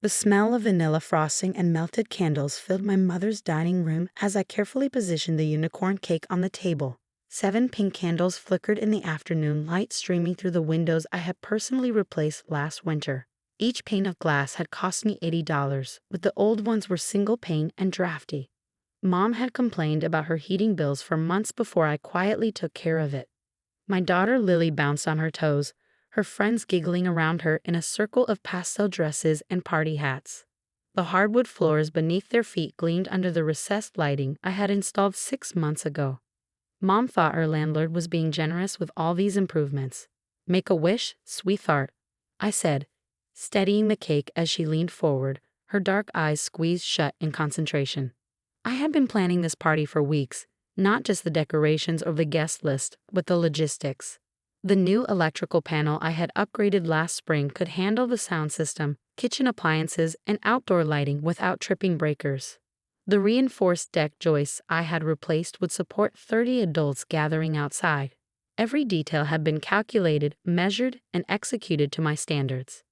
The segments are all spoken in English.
The smell of vanilla frosting and melted candles filled my mother's dining room as I carefully positioned the unicorn cake on the table. 7 pink candles flickered in the afternoon light streaming through the windows I had personally replaced last winter. Each pane of glass had cost me $80, but the old ones were single pane and drafty. Mom had complained about her heating bills for months before I quietly took care of it. My daughter Lily bounced on her toes, her friends giggling around her in a circle of pastel dresses and party hats. The hardwood floors beneath their feet gleamed under the recessed lighting I had installed 6 months ago. Mom thought our landlord was being generous with all these improvements. "Make a wish, sweetheart," I said, steadying the cake as she leaned forward, her dark eyes squeezed shut in concentration. I had been planning this party for weeks, not just the decorations or the guest list, but the logistics. The new electrical panel I had upgraded last spring could handle the sound system, kitchen appliances, and outdoor lighting without tripping breakers. The reinforced deck joists I had replaced would support 30 adults gathering outside. Every detail had been calculated, measured, and executed to my standards.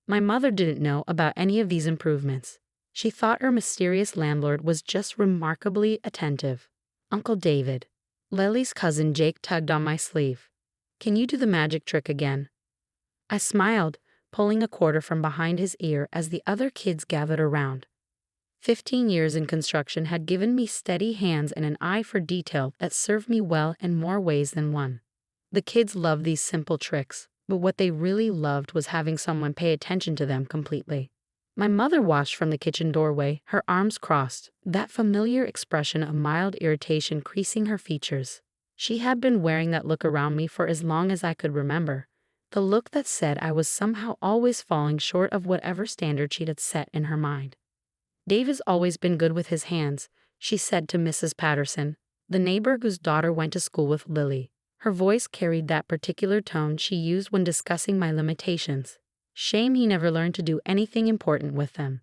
My mother didn't know about any of these improvements. She thought her mysterious landlord was just remarkably attentive. "Uncle David." Lily's cousin Jake tugged on my sleeve. "Can you do the magic trick again?" I smiled, pulling a quarter from behind his ear as the other kids gathered around. 15 years in construction had given me steady hands and an eye for detail that served me well in more ways than one. The kids loved these simple tricks, but what they really loved was having someone pay attention to them completely. My mother watched from the kitchen doorway, her arms crossed, that familiar expression of mild irritation creasing her features. She had been wearing that look around me for as long as I could remember, the look that said I was somehow always falling short of whatever standard she'd had set in her mind. "Dave has always been good with his hands," she said to Mrs. Patterson, the neighbor whose daughter went to school with Lily. Her voice carried that particular tone she used when discussing my limitations. Shame he never learned to do anything important with them.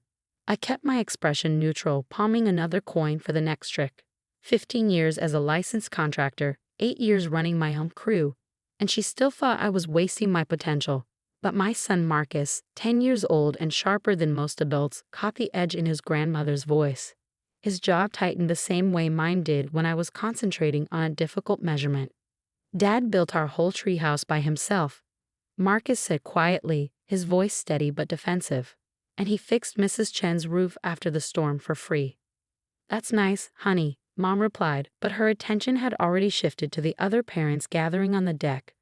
I kept my expression neutral, palming another coin for the next trick. 15 years as a licensed contractor, 8 years running my home crew, and she still thought I was wasting my potential. But my son Marcus, 10 years old and sharper than most adults, caught the edge in his grandmother's voice. His jaw tightened the same way mine did when I was concentrating on a difficult measurement. "Dad built our whole treehouse by himself," Marcus said quietly, his voice steady but defensive. "And he fixed Mrs. Chen's roof after the storm for free." "That's nice, honey," Mom replied, but her attention had already shifted to the other parents gathering on the deck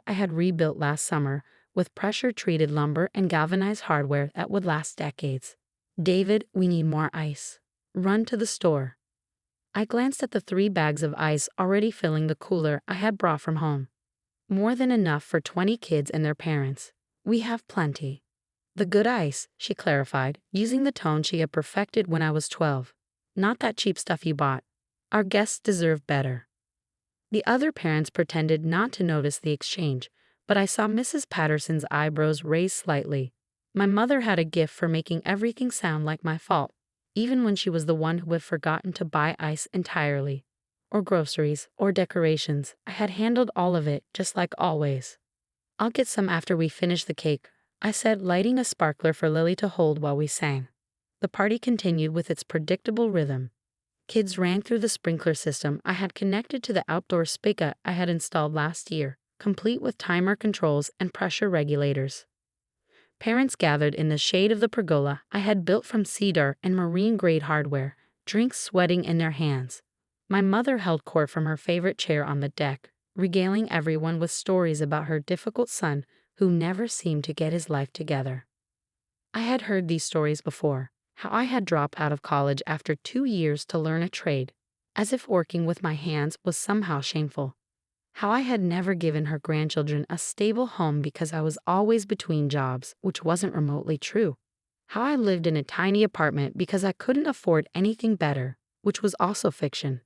I had rebuilt last summer, with pressure-treated lumber and galvanized hardware that would last decades. "David, we need more ice. Run to the store." I glanced at the 3 bags of ice already filling the cooler I had brought from home. "More than enough for 20 kids and their parents. We have plenty." "The good ice," she clarified, using the tone she had perfected when I was 12. "Not that cheap stuff you bought. Our guests deserve better." The other parents pretended not to notice the exchange, but I saw Mrs. Patterson's eyebrows raise slightly. My mother had a gift for making everything sound like my fault, even when she was the one who had forgotten to buy ice entirely. Or groceries, or decorations. I had handled all of it, just like always. "I'll get some after we finish the cake," I said, lighting a sparkler for Lily to hold while we sang. The party continued with its predictable rhythm. Kids ran through the sprinkler system I had connected to the outdoor spigot I had installed last year, complete with timer controls and pressure regulators. Parents gathered in the shade of the pergola I had built from cedar and marine-grade hardware, drinks sweating in their hands. My mother held court from her favorite chair on the deck, regaling everyone with stories about her difficult son who never seemed to get his life together. I had heard these stories before, how I had dropped out of college after 2 years to learn a trade, as if working with my hands was somehow shameful. How I had never given her grandchildren a stable home because I was always between jobs, which wasn't remotely true. How I lived in a tiny apartment because I couldn't afford anything better, which was also fiction.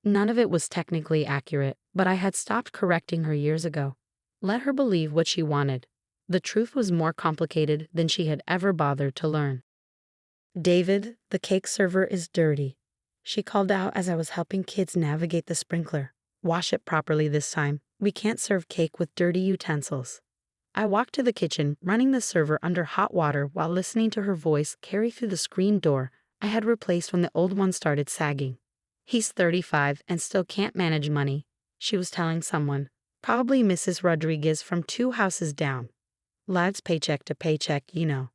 None of it was technically accurate, but I had stopped correcting her years ago. Let her believe what she wanted. The truth was more complicated than she had ever bothered to learn. "David, the cake server is dirty," she called out as I was helping kids navigate the sprinkler. "Wash it properly this time. We can't serve cake with dirty utensils." I walked to the kitchen, running the server under hot water while listening to her voice carry through the screen door I had replaced when the old one started sagging. "He's 35 and still can't manage money," she was telling someone, probably Mrs. Rodriguez from 2 houses down. "Lives paycheck to paycheck, you know."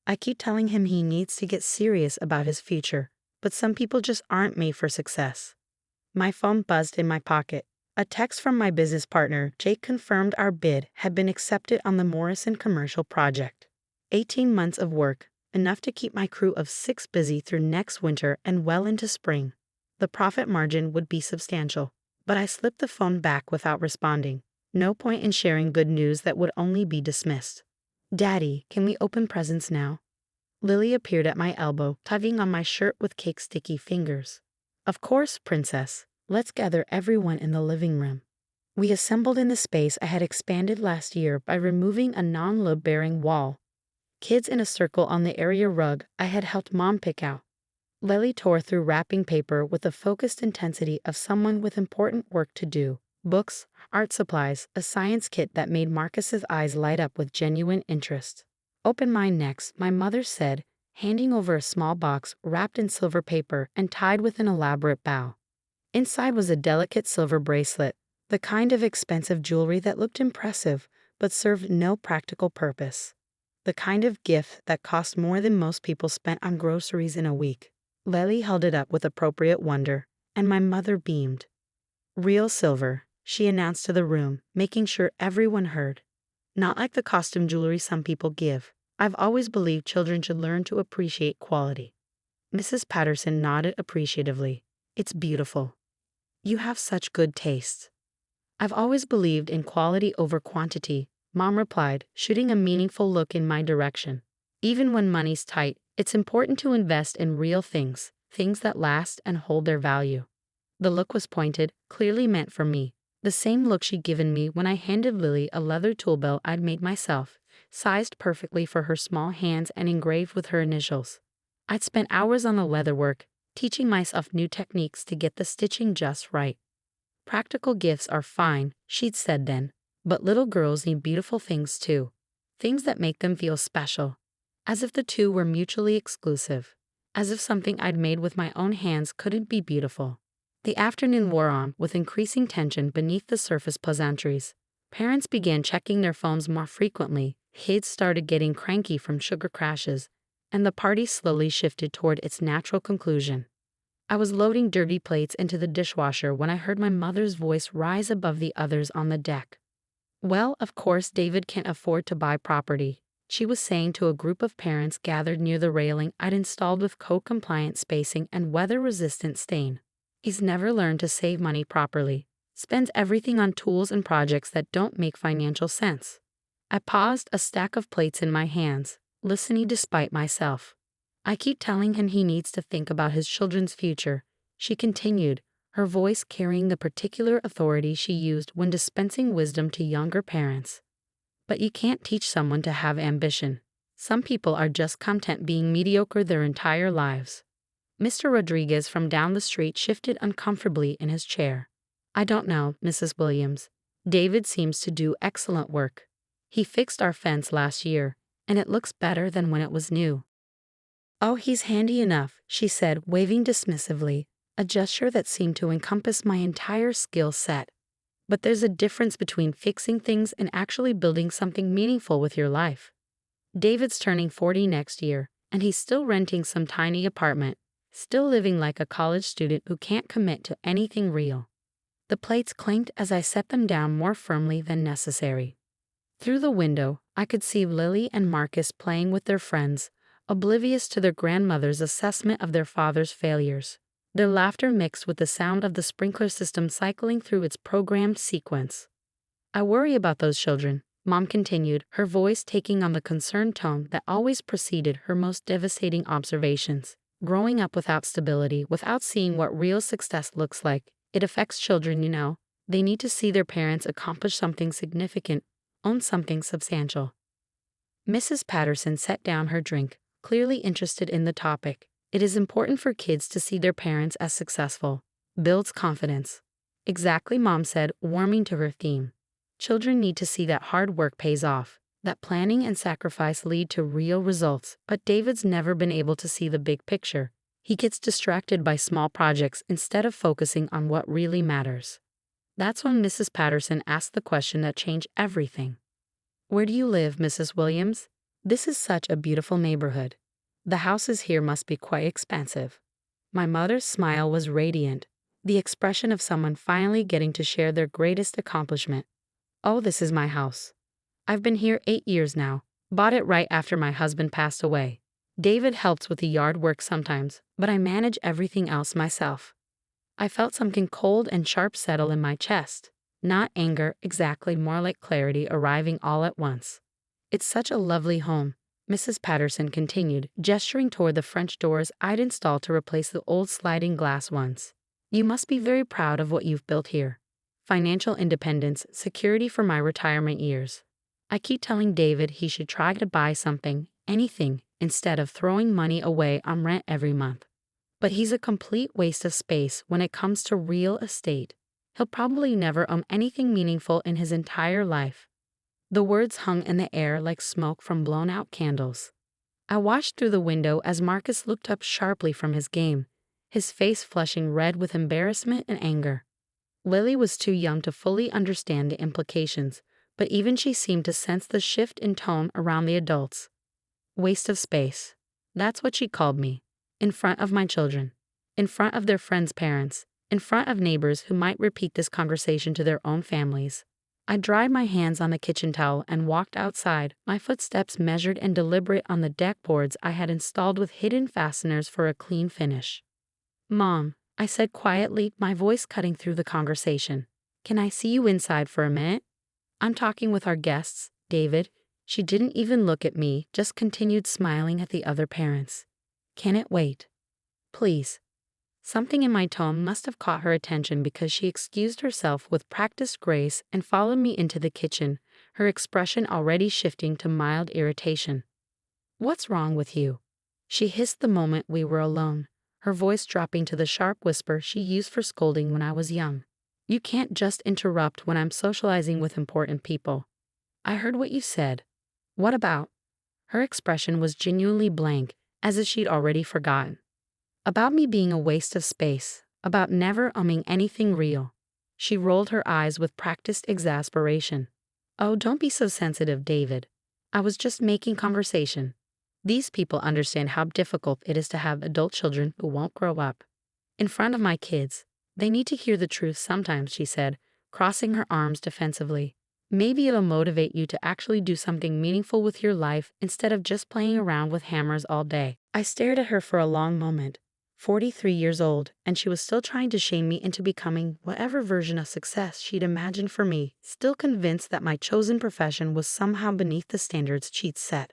I keep telling him he needs to get serious about his future, but some people just aren't made for success. My phone buzzed in my pocket. A text from my business partner, Jake, confirmed our bid had been accepted on the Morrison commercial project. 18 months of work, enough to keep my crew of 6 busy through next winter and well into spring. The profit margin would be substantial, but I slipped the phone back without responding. No point in sharing good news that would only be dismissed. "Daddy, can we open presents now?" Lily appeared at my elbow, tugging on my shirt with cake-sticky fingers. "Of course, princess. Let's gather everyone in the living room." We assembled in the space I had expanded last year by removing a non-load-bearing wall. Kids in a circle on the area rug I had helped Mom pick out. Lily tore through wrapping paper with the focused intensity of someone with important work to do. Books, art supplies, a science kit that made Marcus's eyes light up with genuine interest. "Open mine next," my mother said, handing over a small box wrapped in silver paper and tied with an elaborate bow. Inside was a delicate silver bracelet, the kind of expensive jewelry that looked impressive but served no practical purpose. The kind of gift that cost more than most people spent on groceries in a week. Lily held it up with appropriate wonder, and my mother beamed. "Real silver," she announced to the room, making sure everyone heard. "Not like the costume jewelry some people give. I've always believed children should learn to appreciate quality." Mrs. Patterson nodded appreciatively. "It's beautiful. You have such good taste." "I've always believed in quality over quantity," Mom replied, shooting a meaningful look in my direction. "Even when money's tight, it's important to invest in real things, things that last and hold their value." The look was pointed, clearly meant for me. The same look she'd given me when I handed Lily a leather tool belt I'd made myself, sized perfectly for her small hands and engraved with her initials. I'd spent hours on the leatherwork, teaching myself new techniques to get the stitching just right. "Practical gifts are fine," she'd said then, "but little girls need beautiful things too. Things that make them feel special." As if the two were mutually exclusive. As if something I'd made with my own hands couldn't be beautiful. The afternoon wore on, with increasing tension beneath the surface pleasantries. Parents began checking their phones more frequently, kids started getting cranky from sugar crashes, and the party slowly shifted toward its natural conclusion. I was loading dirty plates into the dishwasher when I heard my mother's voice rise above the others on the deck. "Well, of course David can't afford to buy property," she was saying to a group of parents gathered near the railing I'd installed with code-compliant spacing and weather-resistant stain. "He's never learned to save money properly. Spends everything on tools and projects that don't make financial sense." I paused, a stack of plates in my hands, listening despite myself. "I keep telling him he needs to think about his children's future," she continued, her voice carrying the particular authority she used when dispensing wisdom to younger parents. "But you can't teach someone to have ambition. Some people are just content being mediocre their entire lives." Mr. Rodriguez from down the street shifted uncomfortably in his chair. "I don't know, Mrs. Williams. David seems to do excellent work. He fixed our fence last year, and it looks better than when it was new." "Oh, he's handy enough," she said, waving dismissively, a gesture that seemed to encompass my entire skill set. "But there's a difference between fixing things and actually building something meaningful with your life. David's turning 40 next year, and he's still renting some tiny apartment, still living like a college student who can't commit to anything real." The plates clanked as I set them down more firmly than necessary. Through the window, I could see Lily and Marcus playing with their friends, oblivious to their grandmother's assessment of their father's failures. Their laughter mixed with the sound of the sprinkler system cycling through its programmed sequence. "I worry about those children," Mom continued, her voice taking on the concerned tone that always preceded her most devastating observations. "Growing up without stability, without seeing what real success looks like, it affects children, you know. They need to see their parents accomplish something significant, own something substantial." Mrs. Patterson set down her drink, clearly interested in the topic. "It is important for kids to see their parents as successful. Builds confidence." "Exactly," Mom said, warming to her theme. "Children need to see that hard work pays off. that planning and sacrifice lead to real results, but David's never been able to see the big picture. He gets distracted by small projects instead of focusing on what really matters. That's when Mrs. Patterson asked the question that changed everything. "Where do you live, Mrs. Williams? This is such a beautiful neighborhood. The houses here must be quite expensive." My mother's smile was radiant, the expression of someone finally getting to share their greatest accomplishment. "Oh, this is my house. I've been here 8 years now. Bought it right after my husband passed away. David helps with the yard work sometimes, but I manage everything else myself." I felt something cold and sharp settle in my chest. Not anger, exactly, more like clarity arriving all at once. "It's such a lovely home," Mrs. Patterson continued, gesturing toward the French doors I'd installed to replace the old sliding glass ones. "You must be very proud of what you've built here. Financial independence, security for my retirement years. I keep telling David he should try to buy something, anything, instead of throwing money away on rent every month. But he's a complete waste of space when it comes to real estate. He'll probably never own anything meaningful in his entire life." The words hung in the air like smoke from blown-out candles. I watched through the window as Marcus looked up sharply from his game, his face flushing red with embarrassment and anger. Lily was too young to fully understand the implications, but even she seemed to sense the shift in tone around the adults. Waste of space. That's what she called me. In front of my children. In front of their friends' parents. In front of neighbors who might repeat this conversation to their own families. I dried my hands on the kitchen towel and walked outside, my footsteps measured and deliberate on the deck boards I had installed with hidden fasteners for a clean finish. "Mom," I said quietly, my voice cutting through the conversation. "Can I see you inside for a minute? I'm talking with our guests, David." She didn't even look at me, just continued smiling at the other parents. "Can it wait? Please." Something in my tone must have caught her attention because she excused herself with practiced grace and followed me into the kitchen, her expression already shifting to mild irritation. "What's wrong with you?" she hissed the moment we were alone, her voice dropping to the sharp whisper she used for scolding when I was young. "You can't just interrupt when I'm socializing with important people." "I heard what you said." "What about?" Her expression was genuinely blank, as if she'd already forgotten. "About me being a waste of space, about never owning anything real." She rolled her eyes with practiced exasperation. "Oh, don't be so sensitive, David. I was just making conversation. These people understand how difficult it is to have adult children who won't grow up. In front of my kids, they need to hear the truth sometimes," she said, crossing her arms defensively. "Maybe it'll motivate you to actually do something meaningful with your life instead of just playing around with hammers all day." I stared at her for a long moment. 43 years old, and she was still trying to shame me into becoming whatever version of success she'd imagined for me, still convinced that my chosen profession was somehow beneath the standards she'd set.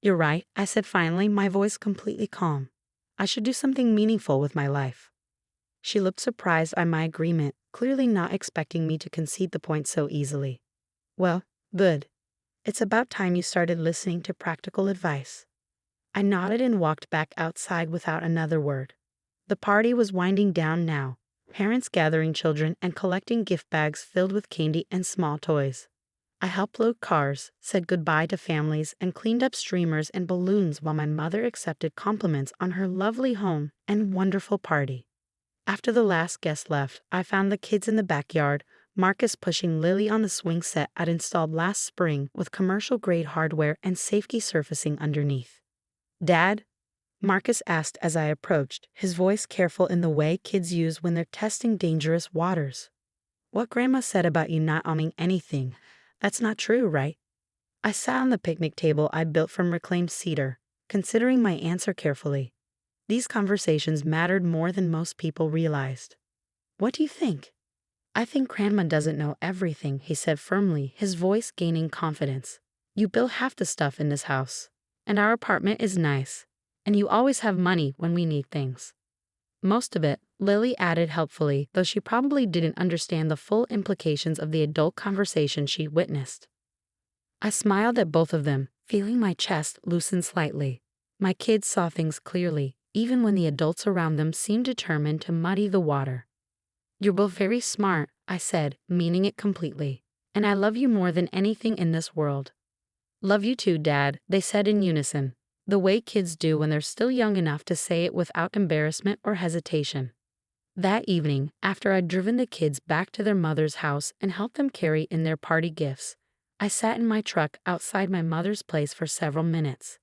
"You're right," I said finally, my voice completely calm. "I should do something meaningful with my life." She looked surprised by my agreement, clearly not expecting me to concede the point so easily. "Well, good. It's about time you started listening to practical advice." I nodded and walked back outside without another word. The party was winding down now, parents gathering children and collecting gift bags filled with candy and small toys. I helped load cars, said goodbye to families, and cleaned up streamers and balloons while my mother accepted compliments on her lovely home and wonderful party. After the last guest left, I found the kids in the backyard, Marcus pushing Lily on the swing set I'd installed last spring with commercial-grade hardware and safety surfacing underneath. "Dad?" Marcus asked as I approached, his voice careful in the way kids use when they're testing dangerous waters. "What Grandma said about you not owning anything, that's not true, right?" I sat on the picnic table I'd built from reclaimed cedar, considering my answer carefully. These conversations mattered more than most people realized. "What do you think?" "I think Grandma doesn't know everything," he said firmly, his voice gaining confidence. "You build half the stuff in this house. And our apartment is nice. And you always have money when we need things." "Most of it," Lily added helpfully, though she probably didn't understand the full implications of the adult conversation she witnessed. I smiled at both of them, feeling my chest loosen slightly. My kids saw things clearly, even when the adults around them seemed determined to muddy the water. "You're both very smart," I said, meaning it completely. "And I love you more than anything in this world." Love you too, Dad, they said in unison, the way kids do when they're still young enough to say it without embarrassment or hesitation. That evening, after I'd driven the kids back to their mother's house and helped them carry in their party gifts, I sat in my truck outside my mother's place for several minutes.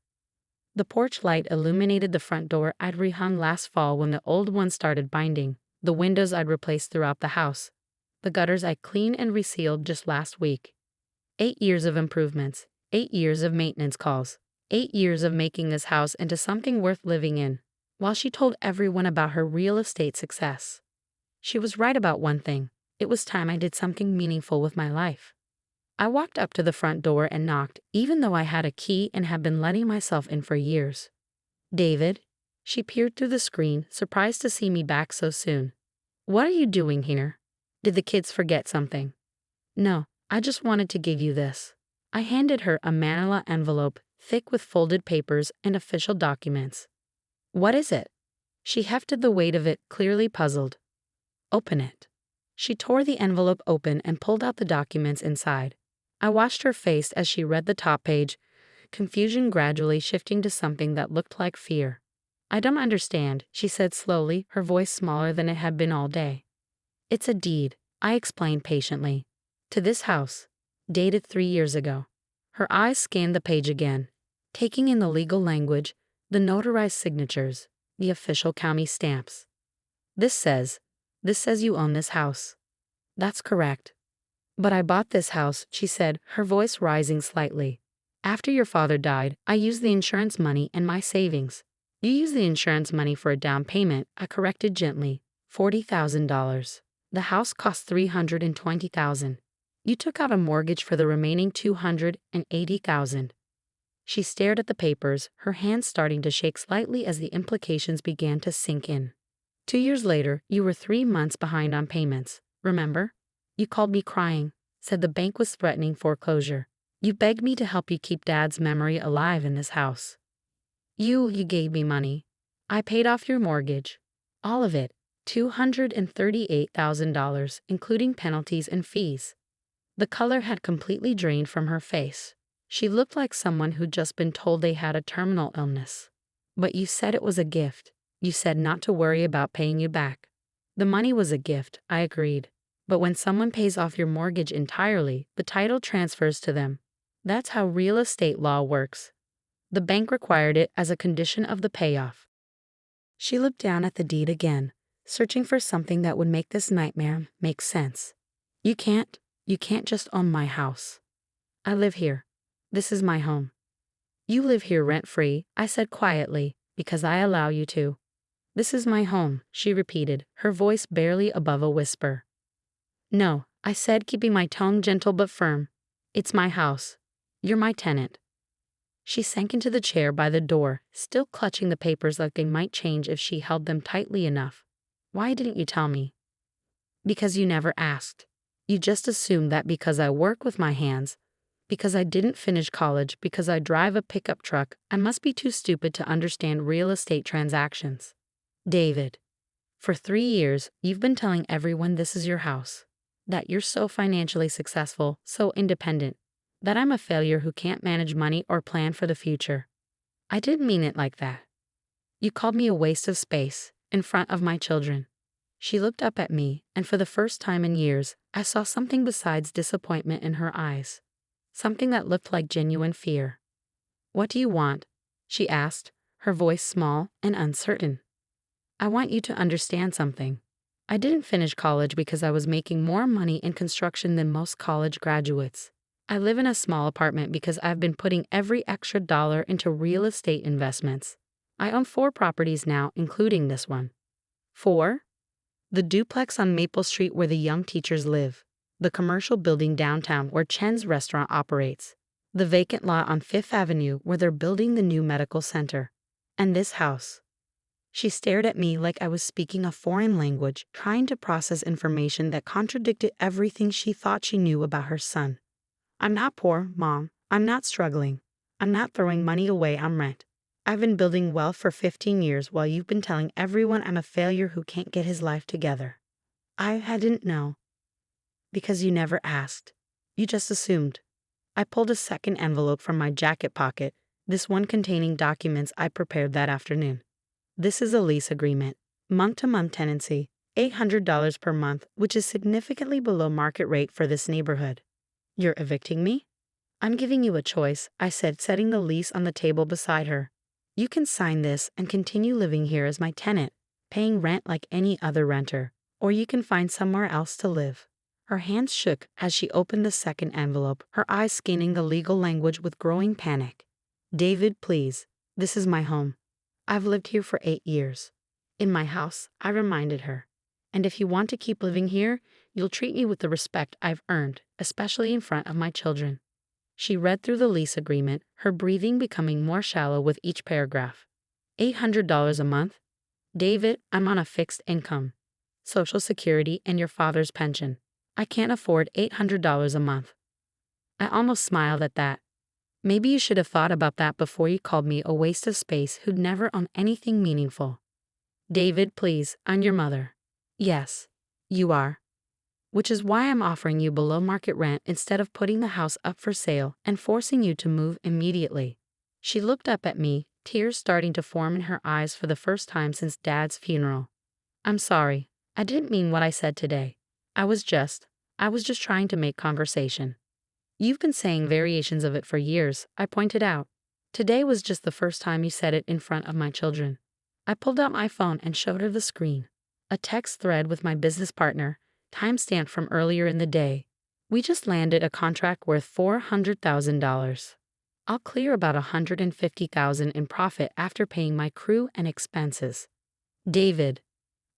The porch light illuminated the front door I'd rehung last fall when the old one started binding, the windows I'd replaced throughout the house, the gutters I cleaned and resealed just last week. 8 years of improvements, 8 years of maintenance calls, 8 years of making this house into something worth living in, while she told everyone about her real estate success. She was right about one thing. It was time I did something meaningful with my life. I walked up to the front door and knocked, even though I had a key and had been letting myself in for years. David? She peered through the screen, surprised to see me back so soon. What are you doing here? Did the kids forget something? No, I just wanted to give you this. I handed her a manila envelope, thick with folded papers and official documents. What is it? She hefted the weight of it, clearly puzzled. Open it. She tore the envelope open and pulled out the documents inside. I watched her face as she read the top page, confusion gradually shifting to something that looked like fear. I don't understand, she said slowly, her voice smaller than it had been all day. It's a deed, I explained patiently. To this house. Dated 3 years ago. Her eyes scanned the page again, taking in the legal language, the notarized signatures, the official county stamps. This says you own this house. That's correct. But I bought this house, she said, her voice rising slightly. After your father died, I used the insurance money and my savings. You used the insurance money for a down payment, I corrected gently. $40,000. The house cost $320,000. You took out a mortgage for the remaining $280,000. She stared at the papers, her hands starting to shake slightly as the implications began to sink in. 2 years later, you were 3 months behind on payments, remember? You called me crying, said the bank was threatening foreclosure. You begged me to help you keep Dad's memory alive in this house. You gave me money. I paid off your mortgage. All of it, $238,000, including penalties and fees. The color had completely drained from her face. She looked like someone who'd just been told they had a terminal illness. But you said it was a gift. You said not to worry about paying you back. The money was a gift, I agreed. But when someone pays off your mortgage entirely, the title transfers to them. That's how real estate law works. The bank required it as a condition of the payoff. She looked down at the deed again, searching for something that would make this nightmare make sense. You can't just own my house. I live here. This is my home. You live here rent-free, I said quietly, because I allow you to. This is my home, she repeated, her voice barely above a whisper. No, I said, keeping my tone gentle but firm. It's my house. You're my tenant. She sank into the chair by the door, still clutching the papers like they might change if she held them tightly enough. Why didn't you tell me? Because you never asked. You just assumed that because I work with my hands, because I didn't finish college, because I drive a pickup truck, I must be too stupid to understand real estate transactions. David, for 3 years, you've been telling everyone this is your house, that you're so financially successful, so independent, that I'm a failure who can't manage money or plan for the future. I didn't mean it like that. You called me a waste of space in front of my children. She looked up at me, and for the first time in years, I saw something besides disappointment in her eyes. Something that looked like genuine fear. What do you want? She asked, her voice small and uncertain. I want you to understand something. I didn't finish college because I was making more money in construction than most college graduates. I live in a small apartment because I've been putting every extra dollar into real estate investments. I own 4 properties now, including this one. 4? The duplex on Maple Street where the young teachers live. The commercial building downtown where Chen's restaurant operates. The vacant lot on 5th Avenue where they're building the new medical center. And this house. She stared at me like I was speaking a foreign language, trying to process information that contradicted everything she thought she knew about her son. I'm not poor, Mom. I'm not struggling. I'm not throwing money away on rent. I've been building wealth for 15 years while you've been telling everyone I'm a failure who can't get his life together. I didn't know. Because you never asked. You just assumed. I pulled a second envelope from my jacket pocket, this one containing documents I prepared that afternoon. This is a lease agreement. Month-to-month tenancy, $800 per month, which is significantly below market rate for this neighborhood. You're evicting me? I'm giving you a choice, I said, setting the lease on the table beside her. You can sign this and continue living here as my tenant, paying rent like any other renter, or you can find somewhere else to live. Her hands shook as she opened the second envelope, her eyes scanning the legal language with growing panic. David, please. This is my home. I've lived here for 8 years. In my house, I reminded her. And if you want to keep living here, you'll treat me with the respect I've earned, especially in front of my children. She read through the lease agreement, her breathing becoming more shallow with each paragraph. $800 a month? David, I'm on a fixed income. Social Security and your father's pension. I can't afford $800 a month. I almost smiled at that. Maybe you should have thought about that before you called me a waste of space who'd never own anything meaningful. David, please, I'm your mother. Yes, you are. Which is why I'm offering you below market rent instead of putting the house up for sale and forcing you to move immediately. She looked up at me, tears starting to form in her eyes for the first time since Dad's funeral. I'm sorry. I didn't mean what I said today. I was just trying to make conversation. You've been saying variations of it for years, I pointed out. Today was just the first time you said it in front of my children. I pulled out my phone and showed her the screen. A text thread with my business partner, timestamped from earlier in the day. We just landed a contract worth $400,000. I'll clear about $150,000 in profit after paying my crew and expenses. David,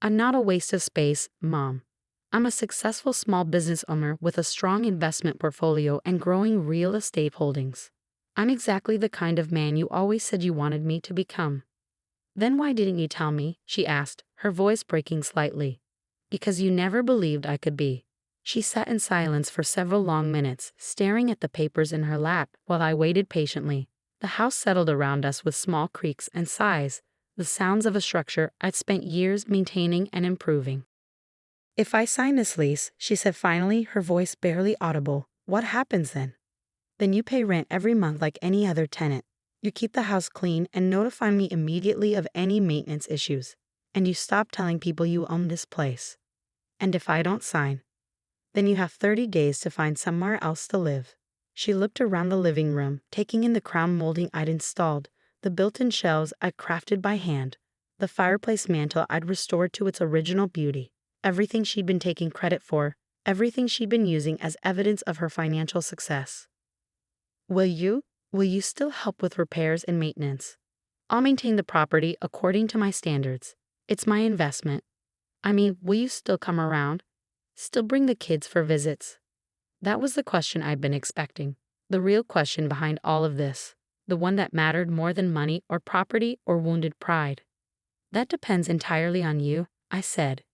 I'm not a waste of space, Mom. I'm a successful small business owner with a strong investment portfolio and growing real estate holdings. I'm exactly the kind of man you always said you wanted me to become. Then why didn't you tell me? She asked, her voice breaking slightly. Because you never believed I could be. She sat in silence for several long minutes, staring at the papers in her lap while I waited patiently. The house settled around us with small creaks and sighs, the sounds of a structure I'd spent years maintaining and improving. If I sign this lease, she said finally, her voice barely audible, what happens then? Then you pay rent every month like any other tenant. You keep the house clean and notify me immediately of any maintenance issues. And you stop telling people you own this place. And if I don't sign, then you have 30 days to find somewhere else to live. She looked around the living room, taking in the crown molding I'd installed, the built-in shelves I'd crafted by hand, the fireplace mantel I'd restored to its original beauty. Everything she'd been taking credit for, everything she'd been using as evidence of her financial success. Will you still help with repairs and maintenance? I'll maintain the property according to my standards. It's my investment. I mean, will you still come around? Still bring the kids for visits? That was the question I'd been expecting. The real question behind all of this. The one that mattered more than money or property or wounded pride. That depends entirely on you, I said.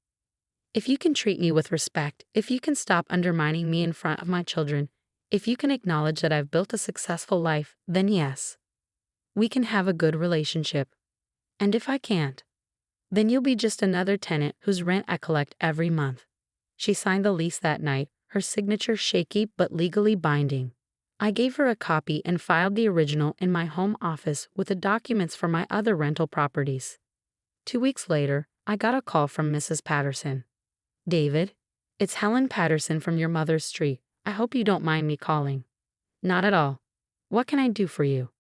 If you can treat me with respect, if you can stop undermining me in front of my children, if you can acknowledge that I've built a successful life, then yes. We can have a good relationship. And if I can't, then you'll be just another tenant whose rent I collect every month. She signed the lease that night, her signature shaky but legally binding. I gave her a copy and filed the original in my home office with the documents for my other rental properties. 2 weeks later, I got a call from Mrs. Patterson. David, it's Helen Patterson from your mother's street. I hope you don't mind me calling. Not at all. What can I do for you?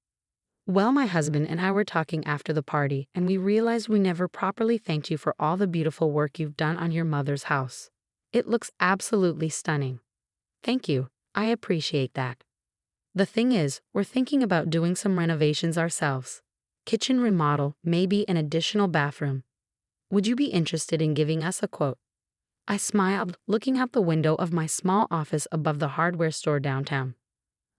Well, my husband and I were talking after the party, and we realized we never properly thanked you for all the beautiful work you've done on your mother's house. It looks absolutely stunning. Thank you. I appreciate that. The thing is, we're thinking about doing some renovations ourselves. Kitchen remodel, maybe an additional bathroom. Would you be interested in giving us a quote? I smiled, looking out the window of my small office above the hardware store downtown.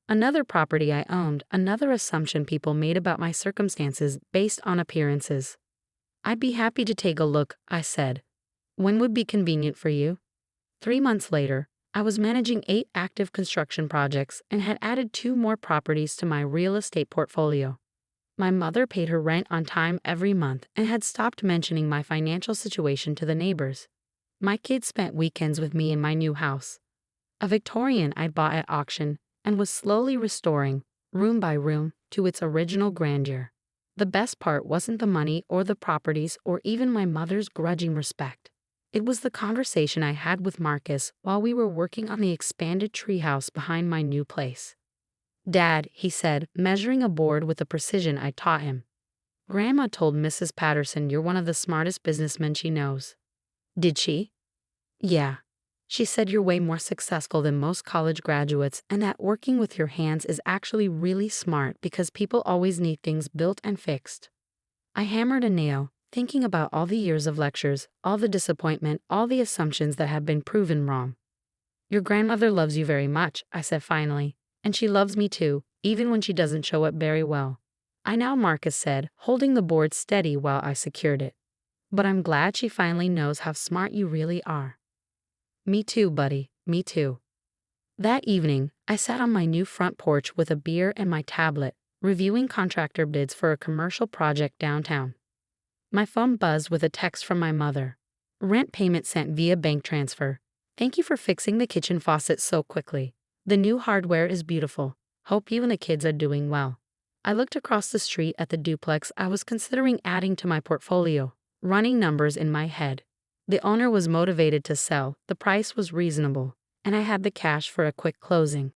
Another property I owned, another assumption people made about my circumstances based on appearances. I'd be happy to take a look, I said. When would be convenient for you? 3 months later, I was managing 8 active construction projects and had added 2 more properties to my real estate portfolio. My mother paid her rent on time every month and had stopped mentioning my financial situation to the neighbors. My kids spent weekends with me in my new house. A Victorian I bought at auction, and was slowly restoring, room by room, to its original grandeur. The best part wasn't the money or the properties or even my mother's grudging respect. It was the conversation I had with Marcus while we were working on the expanded treehouse behind my new place. "Dad," he said, measuring a board with the precision I taught him. "Grandma told Mrs. Patterson you're one of the smartest businessmen she knows." "Did she?" "Yeah. She said you're way more successful than most college graduates and that working with your hands is actually really smart because people always need things built and fixed." I hammered a nail, thinking about all the years of lectures, all the disappointment, all the assumptions that have been proven wrong. "Your grandmother loves you very much," I said finally, "and she loves me too, even when she doesn't show up very well." "I know," Marcus said, holding the board steady while I secured it. "But I'm glad she finally knows how smart you really are." "Me too, buddy, me too." That evening, I sat on my new front porch with a beer and my tablet, reviewing contractor bids for a commercial project downtown. My phone buzzed with a text from my mother. "Rent payment sent via bank transfer. Thank you for fixing the kitchen faucet so quickly. The new hardware is beautiful. Hope you and the kids are doing well." I looked across the street at the duplex I was considering adding to my portfolio, running numbers in my head. The owner was motivated to sell, the price was reasonable, and I had the cash for a quick closing.